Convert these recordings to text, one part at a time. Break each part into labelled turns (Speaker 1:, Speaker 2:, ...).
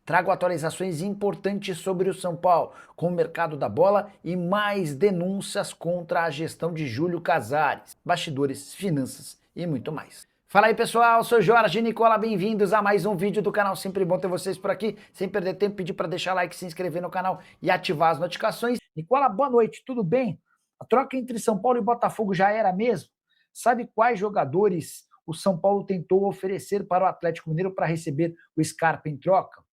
Speaker 1: Trago atualizações importantes sobre o São Paulo, com o mercado da bola e mais denúncias contra a gestão de Júlio Casares, bastidores, finanças e muito mais. Fala aí pessoal, sou Jorge Nicola, bem-vindos a mais um vídeo do canal, sempre bom ter vocês por aqui, sem perder tempo, pedir para deixar like, se inscrever no canal e ativar as notificações. Nicola, boa noite, tudo bem? A troca entre São Paulo e Botafogo já era mesmo? Sabe quais jogadores o São Paulo tentou oferecer para o Atlético Mineiro para receber o Scarpa em troca?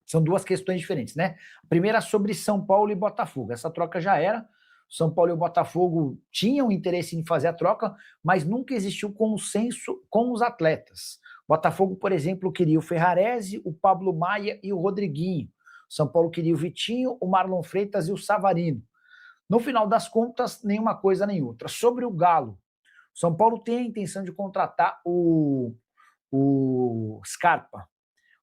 Speaker 1: São duas questões diferentes, né? A primeira sobre São Paulo e Botafogo. Essa troca já era. São Paulo e o Botafogo tinham interesse em fazer a troca, mas nunca existiu consenso com os atletas. O Botafogo, por exemplo, queria o Ferrarese, o Pablo Maia e o Rodriguinho. O São Paulo queria o Vitinho, o Marlon Freitas e o Savarino. No final das contas, nenhuma coisa nem outra. Sobre o Galo, o São Paulo tem a intenção de contratar o Scarpa.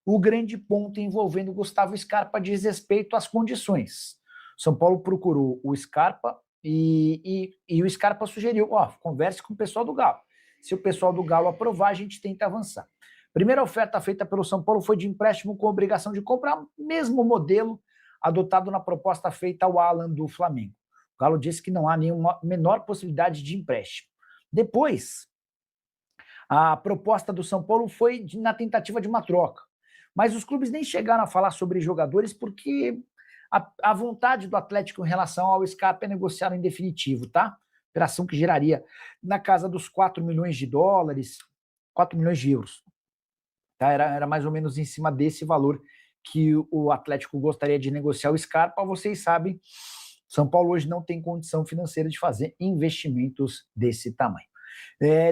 Speaker 1: O grande ponto envolvendo o Gustavo Scarpa diz respeito às condições. São Paulo procurou o Scarpa e o Scarpa sugeriu, converse com o pessoal do Galo. Se o pessoal do Galo aprovar, a gente tenta avançar. A primeira oferta feita pelo São Paulo foi de empréstimo com obrigação de compra, mesmo modelo adotado na proposta feita ao Alan do Flamengo. O Galo disse que não há nenhuma menor possibilidade de empréstimo. Depois, a proposta do São Paulo foi na tentativa de uma troca. Mas os clubes nem chegaram a falar sobre jogadores porque a vontade do Atlético em relação ao Scarpa é negociar em definitivo, tá? Operação que geraria na casa dos 4 milhões de dólares, 4 milhões de euros. Tá? Era mais ou menos em cima desse valor que o Atlético gostaria de negociar o Scarpa. Vocês sabem, São Paulo hoje não tem condição financeira de fazer investimentos desse tamanho.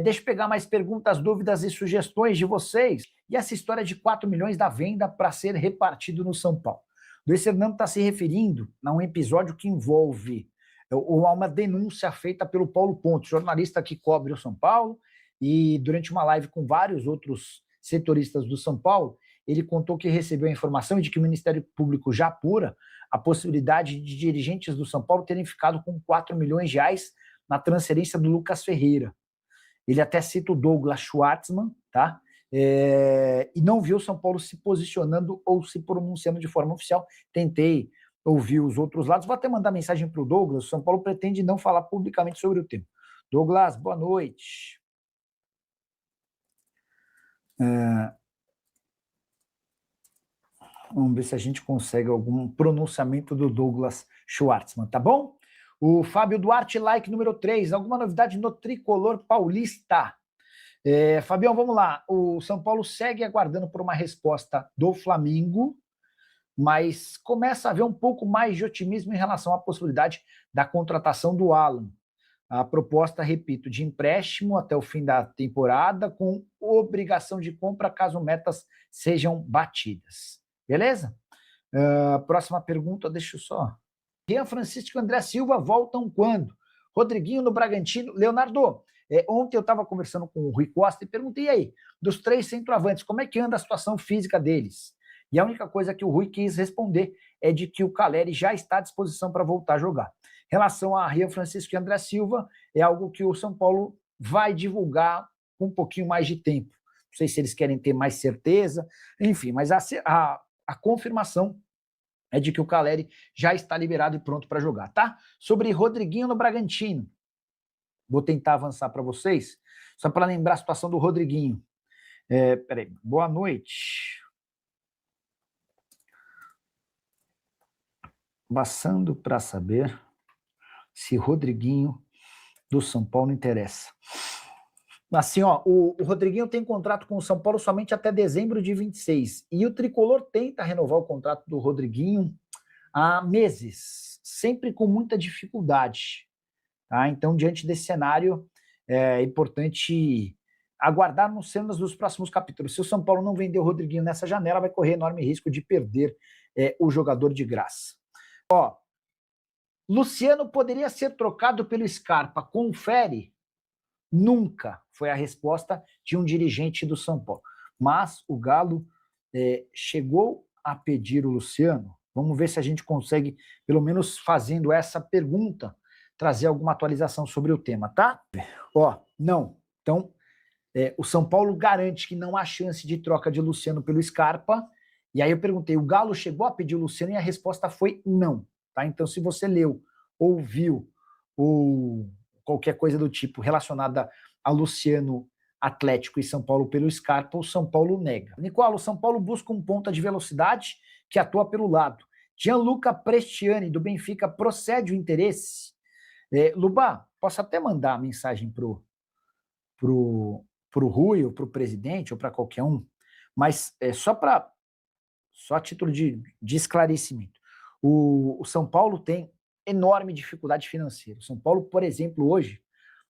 Speaker 1: Deixa eu pegar mais perguntas, dúvidas e sugestões de vocês. E essa história de 4 milhões da venda para ser repartido no São Paulo? O Luiz Fernando está se referindo a um episódio que envolve ou a uma denúncia feita pelo Paulo Pontes, jornalista que cobre o São Paulo, e durante uma live com vários outros setoristas do São Paulo, ele contou que recebeu a informação de que o Ministério Público já apura a possibilidade de dirigentes do São Paulo terem ficado com 4 milhões de reais na transferência do Lucas Ferreira. Ele até cita o Douglas Schwartzman, tá? E não viu o São Paulo se posicionando ou se pronunciando de forma oficial. Tentei ouvir os outros lados. Vou até mandar mensagem para o Douglas. O São Paulo pretende não falar publicamente sobre o tema. Douglas, boa noite. Vamos ver se a gente consegue algum pronunciamento do Douglas Schwartzman, tá bom? O Fábio Duarte, like número 3. Alguma novidade no tricolor paulista? Fabião, vamos lá. O São Paulo segue aguardando por uma resposta do Flamengo, mas começa a haver um pouco mais de otimismo em relação à possibilidade da contratação do Alan. A proposta, repito, de empréstimo até o fim da temporada, com obrigação de compra caso metas sejam batidas. Beleza? Próxima pergunta, deixa eu só... Rian Francisco e André Silva voltam quando? Rodriguinho no Bragantino. Leonardo, ontem eu estava conversando com o Rui Costa e perguntei aí, dos 3 centroavantes, como é que anda a situação física deles? E a única coisa que o Rui quis responder é de que o Caleri já está à disposição para voltar a jogar. Em relação a Rian Francisco e André Silva, é algo que o São Paulo vai divulgar com um pouquinho mais de tempo. Não sei se eles querem ter mais certeza, enfim, mas a confirmação é de que o Caleri já está liberado e pronto para jogar, tá? Sobre Rodriguinho no Bragantino. Vou tentar avançar para vocês, só para lembrar a situação do Rodriguinho. Peraí, boa noite. Passando para saber se Rodriguinho do São Paulo interessa. Assim, o Rodriguinho tem contrato com o São Paulo somente até dezembro de 26. E o Tricolor tenta renovar o contrato do Rodriguinho há meses, sempre com muita dificuldade. Tá? Então, diante desse cenário, é importante aguardarmos cenas dos próximos capítulos. Se o São Paulo não vender o Rodriguinho nessa janela, vai correr enorme risco de perder o jogador de graça. Luciano poderia ser trocado pelo Scarpa. Confere? Nunca foi a resposta de um dirigente do São Paulo. Mas o Galo chegou a pedir o Luciano. Vamos ver se a gente consegue, pelo menos fazendo essa pergunta, trazer alguma atualização sobre o tema, tá? Não. Então, o São Paulo garante que não há chance de troca de Luciano pelo Scarpa E aí eu perguntei, o Galo chegou a pedir o Luciano? E a resposta foi não. Tá? Então, se você leu, ouviu, ou qualquer coisa do tipo relacionada a Luciano, Atlético e São Paulo pelo Scarpa, o São Paulo nega. Nicola, o São Paulo busca um ponta de velocidade que atua pelo lado. Gianluca Prestiani, do Benfica, procede o interesse? Lubá, posso até mandar a mensagem pro Rui, ou pro presidente, ou para qualquer um, mas só a título de esclarecimento. O São Paulo tem enorme dificuldade financeira. O São Paulo, por exemplo, hoje,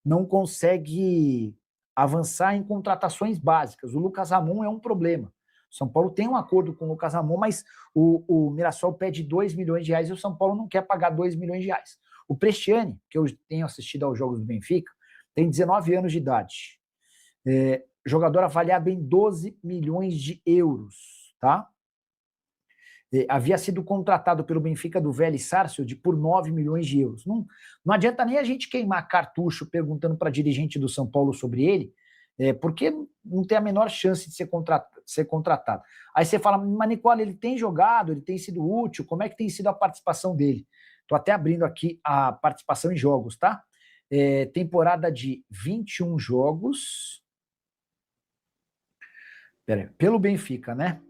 Speaker 1: não consegue avançar em contratações básicas. O Lucas Ramon é um problema. O São Paulo tem um acordo com o Lucas Ramon, mas o Mirassol pede 2 milhões de reais e o São Paulo não quer pagar 2 milhões de reais. O Prestiani, que eu tenho assistido aos jogos do Benfica, tem 19 anos de idade. Jogador avaliado em 12 milhões de euros, tá? Havia sido contratado pelo Benfica do Vélez Sarsfield por 9 milhões de euros. Não adianta nem a gente queimar cartucho perguntando para dirigente do São Paulo sobre ele, porque não tem a menor chance de ser contratado. Aí você fala, mas Nicola, ele tem jogado, ele tem sido útil, como é que tem sido a participação dele? Estou até abrindo aqui a participação em jogos, tá? Temporada de 21 jogos. Pelo Benfica, né?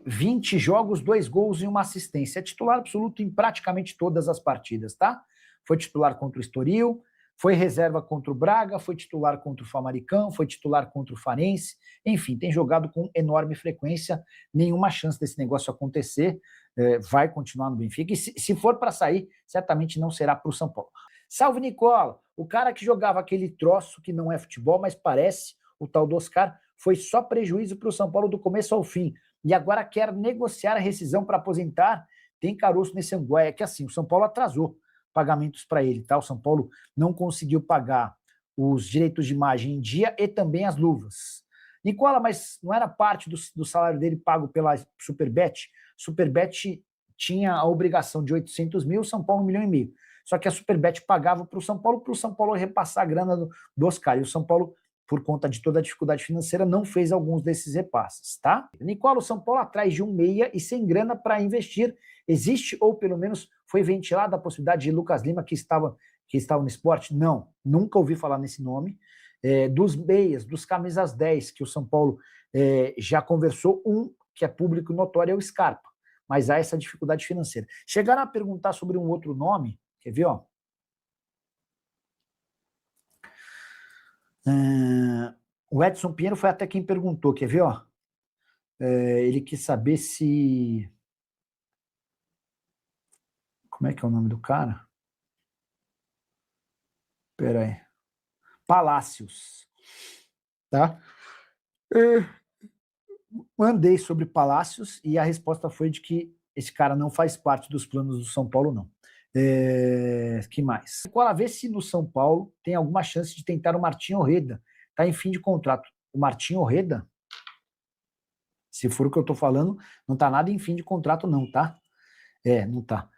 Speaker 1: 20 jogos, 2 gols e 1 assistência. É titular absoluto em praticamente todas as partidas, tá? Foi titular contra o Estoril, foi reserva contra o Braga, foi titular contra o Famalicão, foi titular contra o Farense. Enfim, tem jogado com enorme frequência. Nenhuma chance desse negócio acontecer. Vai continuar no Benfica. E se for para sair, certamente não será para o São Paulo. Salve, Nicola! O cara que jogava aquele troço que não é futebol, mas parece, o tal do Oscar, foi só prejuízo para o São Paulo do começo ao fim. E agora quer negociar a rescisão para aposentar, tem caroço nesse anguaia. É que assim, o São Paulo atrasou pagamentos para ele, tá? O São Paulo não conseguiu pagar os direitos de imagem em dia e também as luvas. Nicola, mas não era parte do salário dele pago pela Superbet? Superbet tinha a obrigação de 800 mil, São Paulo 1,5 milhão. Só que a Superbet pagava para o São Paulo repassar a grana do Oscar. E o São Paulo, por conta de toda a dificuldade financeira, não fez alguns desses repasses, tá? Nicola, o São Paulo atrás de um meia e sem grana para investir. Existe, ou pelo menos foi ventilada a possibilidade de Lucas Lima, que estava no esporte? Não, nunca ouvi falar nesse nome. Dos meias, dos camisas 10, que o São Paulo já conversou, um que é público e notório é o Scarpa, mas há essa dificuldade financeira. Chegaram a perguntar sobre um outro nome, quer ver, ó? O Edson Pinheiro foi até quem perguntou, quer ver, ó? Ele quis saber se... Como é que é o nome do cara? Espera aí. Palácios. Tá? Mandei sobre Palácios e a resposta foi de que esse cara não faz parte dos planos do São Paulo, não. Que mais? Qual a ver se no São Paulo tem alguma chance de tentar o Martinho Orreda? Está em fim de contrato. O Martinho Orreda, se for o que eu estou falando, não está nada em fim de contrato, não, tá? Não tá.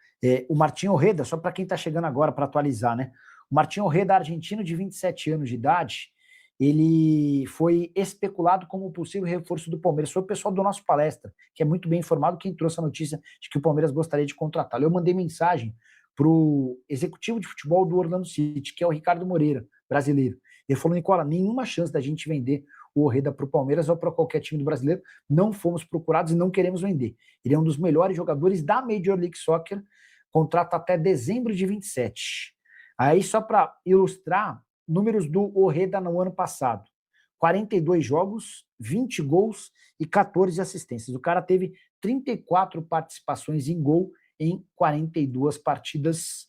Speaker 1: O Martinho Orreda, só para quem está chegando agora, para atualizar, né? O Martinho Orreda, argentino de 27 anos de idade, ele foi especulado como possível reforço do Palmeiras. Foi o pessoal do nosso palestra, que é muito bem informado, quem trouxe a notícia de que o Palmeiras gostaria de contratá-lo. Eu mandei mensagem para o executivo de futebol do Orlando City, que é o Ricardo Moreira, brasileiro. Ele falou, Nicola, nenhuma chance da gente vender o Orreda para o Palmeiras ou para qualquer time do brasileiro. Não fomos procurados e não queremos vender. Ele é um dos melhores jogadores da Major League Soccer, contrato até dezembro de 27. Aí, só para ilustrar, números do Orreda no ano passado. 42 jogos, 20 gols e 14 assistências. O cara teve 34 participações em gol em 42 partidas.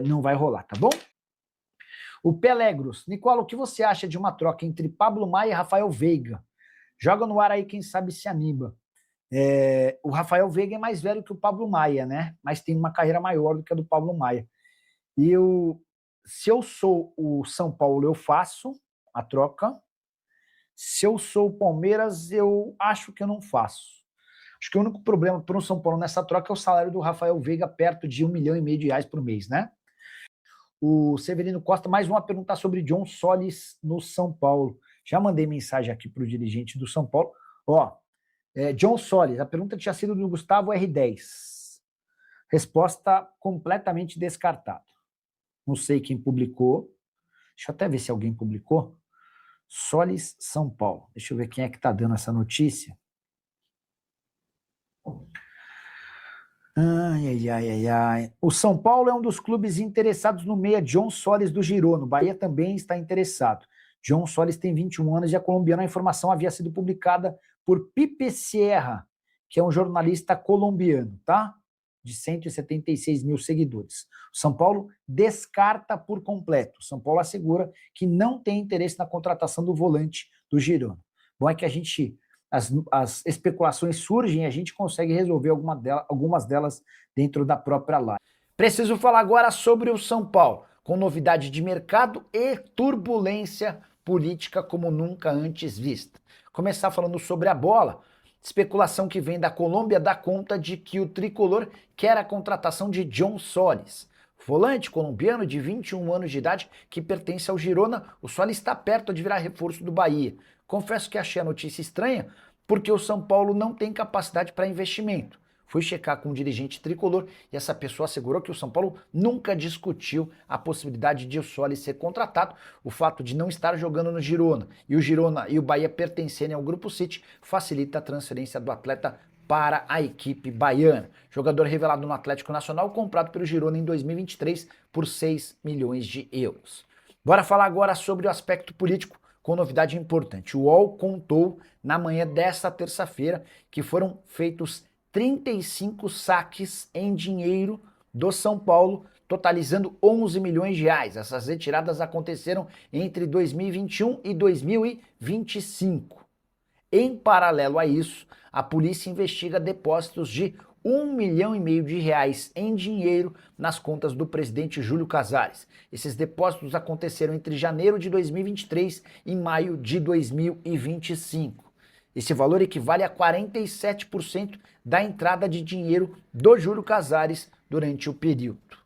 Speaker 1: Não vai rolar, tá bom? O Pelegros. Nicola, o que você acha de uma troca entre Pablo Maia e Rafael Veiga? Joga no ar aí, quem sabe se anima. O Rafael Veiga é mais velho que o Pablo Maia, né? Mas tem uma carreira maior do que a do Pablo Maia. E se eu sou o São Paulo, eu faço a troca. Se eu sou o Palmeiras, eu acho que eu não faço. Acho que o único problema para o São Paulo nessa troca é o salário do Rafael Veiga, perto de 1,5 milhão de reais por mês, né? O Severino Costa, mais uma pergunta sobre John Solis no São Paulo. Já mandei mensagem aqui para o dirigente do São Paulo. John Solis, a pergunta tinha sido do Gustavo R10. Resposta completamente descartada. Não sei quem publicou. Deixa eu até ver se alguém publicou. Solis, São Paulo. Deixa eu ver quem é que está dando essa notícia. Ai. O São Paulo é um dos clubes interessados no meia John Solis do Girona. O Bahia também está interessado. John Solis tem 21 anos e é colombiano. A informação havia sido publicada por Pipe Sierra, que é um jornalista colombiano, tá? De 176 mil seguidores. O São Paulo descarta por completo. O São Paulo assegura que não tem interesse na contratação do volante do Girona. Bom é que as especulações surgem e a gente consegue resolver algumas delas dentro da própria live. Preciso falar agora sobre o São Paulo, com novidade de mercado e turbulência política como nunca antes vista. Começar falando sobre a bola. Especulação que vem da Colômbia dá conta de que o tricolor quer a contratação de John Solis. Volante colombiano de 21 anos de idade que pertence ao Girona, o Solis está perto de virar reforço do Bahia. Confesso que achei a notícia estranha porque o São Paulo não tem capacidade para investimento. Fui checar com um dirigente tricolor e essa pessoa assegurou que o São Paulo nunca discutiu a possibilidade de o Solis ser contratado. O fato de não estar jogando no Girona e o Girona e o Bahia pertencerem ao Grupo City facilita a transferência do atleta para a equipe baiana. Jogador revelado no Atlético Nacional, comprado pelo Girona em 2023 por 6 milhões de euros. Bora falar agora sobre o aspecto político com novidade importante. O UOL contou na manhã desta terça-feira que foram feitos 35 saques em dinheiro do São Paulo, totalizando 11 milhões de reais. Essas retiradas aconteceram entre 2021 e 2025. Em paralelo a isso, a polícia investiga depósitos de 1,5 milhão de reais em dinheiro nas contas do presidente Júlio Casares. Esses depósitos aconteceram entre janeiro de 2023 e maio de 2025. Esse valor equivale a 47% da entrada de dinheiro do Júlio Casares durante o período.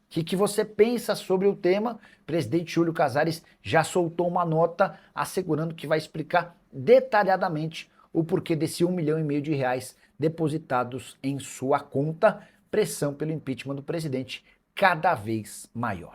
Speaker 1: O que você pensa sobre o tema? O presidente Júlio Casares já soltou uma nota assegurando que vai explicar detalhadamente o porquê desse 1,5 milhão de reais depositados em sua conta. Pressão pelo impeachment do presidente cada vez maior.